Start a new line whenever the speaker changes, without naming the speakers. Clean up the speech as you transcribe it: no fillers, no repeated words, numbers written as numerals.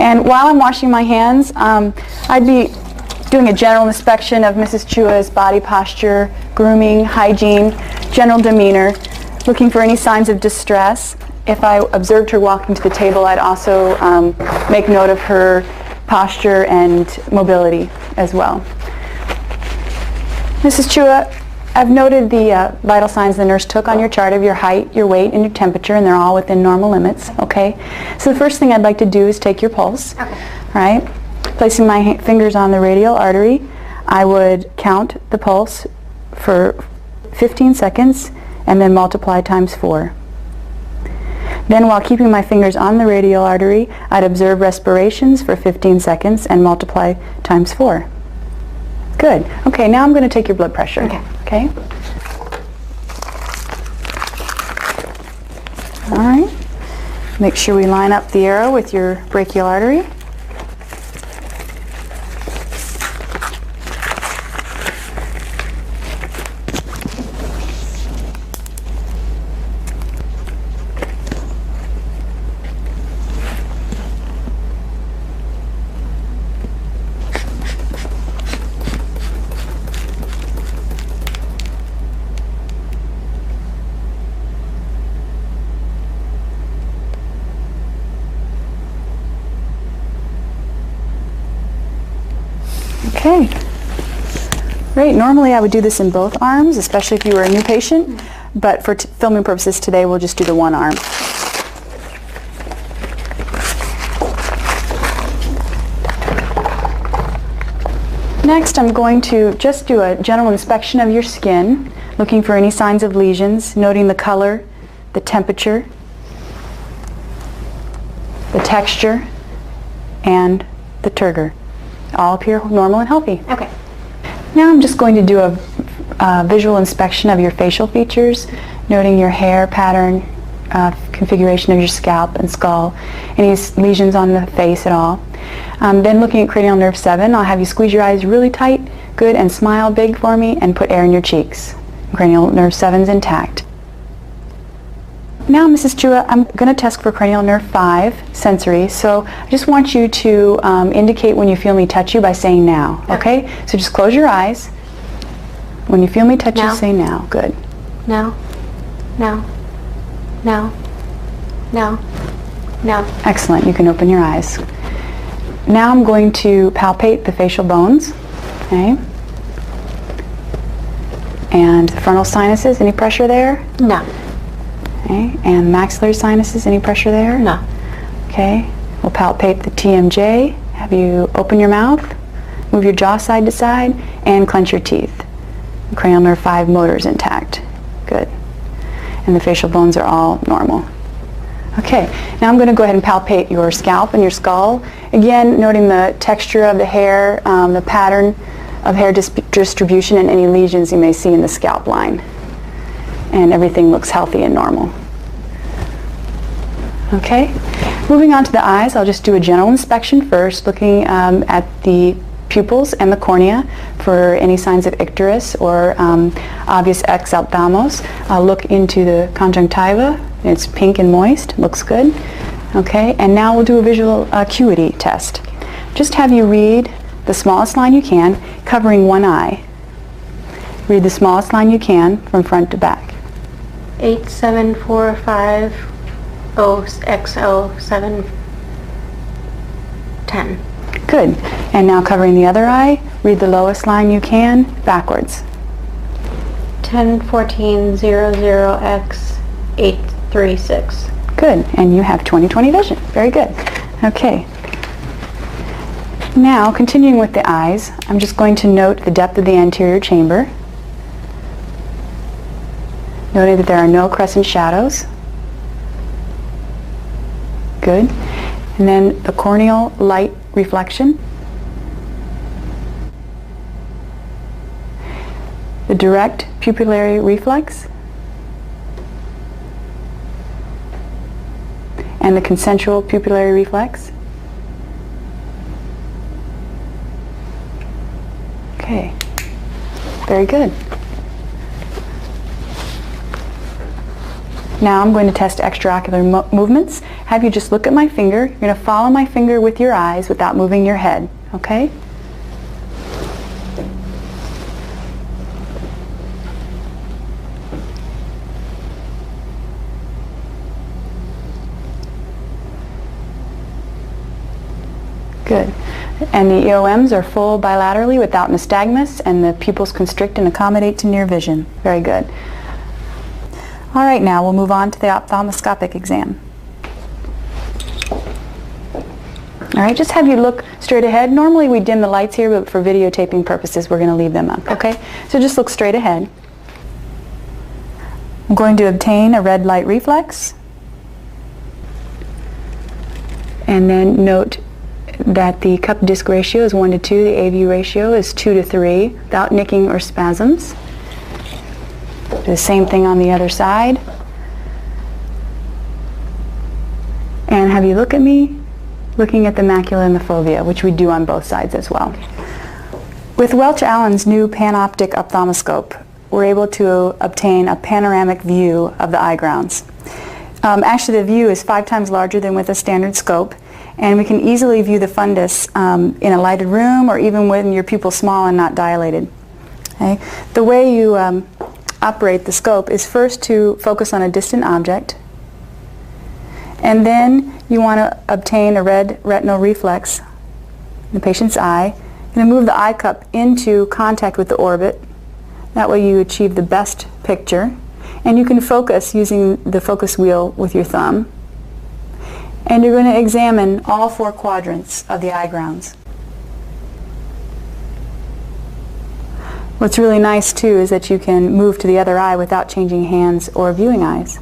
And while I'm washing my hands, I'd be doing a general inspection of Mrs. Chua's body posture, grooming, hygiene, general demeanor, looking for any signs of distress. If I observed her walking to the table, I'd also make note of her posture and mobility as well. Mrs. Chua, I've noted the vital signs the nurse took on your chart of your height, your weight, and your temperature, and they're all within normal limits, okay? So the first thing I'd like to do is take your pulse, all right? Placing my fingers on the radial artery, I would count the pulse for 15 seconds and then multiply times 4. Then while keeping my fingers on the radial artery, I'd observe respirations for 15 seconds and multiply times 4. Good. Okay, now I'm going to take your blood pressure. Okay? All right. Make sure we line up the arrow with your brachial artery. Okay. Great. Normally I would do this in both arms, especially if you were a new patient, but for filming purposes today we'll just do the one arm. Next I'm going to just do a general inspection of your skin, looking for any signs of lesions, noting the color, the temperature, the texture, and the turgor. All appear normal and healthy. Okay. Now I'm just going to do a visual inspection of your facial features, noting your hair pattern, configuration of your scalp and skull, any lesions on the face at all. Then looking at cranial nerve 7, I'll have you squeeze your eyes really tight, good, and smile big for me, and put air in your cheeks. Cranial nerve 7's intact. Now, Mrs. Chua, I'm going to test for cranial nerve 5, sensory, so I just want you to indicate when you feel me touch you by saying now, okay? So just close your eyes. When you feel me touch you, say now. Good.
Now, now, now, now, now.
Excellent. You can open your eyes. Now I'm going to palpate the facial bones, okay? And the frontal sinuses, any pressure there?
No.
Okay, and maxillary sinuses, any pressure there?
No.
Okay, we'll palpate the TMJ. Have you open your mouth, move your jaw side to side, and clench your teeth. The cranial nerve 5 motor is intact. Good. And the facial bones are all normal. Okay, now I'm going to go ahead and palpate your scalp and your skull. Again, noting the texture of the hair, the pattern of hair distribution, and any lesions you may see in the scalp line. And everything looks healthy and normal. Okay, moving on to the eyes, I'll just do a general inspection first, looking at the pupils and the cornea for any signs of icterus or obvious exophthalmos. I'll look into the conjunctiva. It's pink and moist, looks good. Okay, and now we'll do a visual acuity test. Just have you read the smallest line you can, covering one eye. Read the smallest line you can from front to back.
8745 XO 710.
Good. And now covering the other eye, read the lowest line you can backwards.
101400X 836.
Good. And you have 20/20 vision. Very good. Okay. Now, continuing with the eyes, I'm just going to note the depth of the anterior chamber, noting that there are no crescent shadows. Good. And then the corneal light reflection. The direct pupillary reflex. And the concentric pupillary reflex. Okay. Very good. Now I'm going to test extraocular movements. Have you just look at my finger. You're going to follow my finger with your eyes without moving your head. Okay? Good. And the EOMs are full bilaterally without nystagmus, and the pupils constrict and accommodate to near vision. Very good. All right, now we'll move on to the ophthalmoscopic exam. All right, just have you look straight ahead. Normally we dim the lights here, but for videotaping purposes we're going to leave them up, okay? So just look straight ahead. I'm going to obtain a red light reflex. And then note that the cup disc ratio is 1 to 2, the AV ratio is 2 to 3, without nicking or spasms. Do the same thing on the other side. And have you look at me, looking at the macula and the fovea, which we do on both sides as well. With Welch-Allen's new panoptic ophthalmoscope, we're able to obtain a panoramic view of the eye grounds. Actually, the view is 5 times larger than with a standard scope, and we can easily view the fundus in a lighted room or even when your pupil's small and not dilated. Okay? The way you operate the scope is first to focus on a distant object, and then you want to obtain a red retinal reflex in the patient's eye. You're going to move the eye cup into contact with the orbit. That way you achieve the best picture. And you can focus using the focus wheel with your thumb. And you're going to examine all 4 quadrants of the eye grounds. What's really nice too is that you can move to the other eye without changing hands or viewing eyes.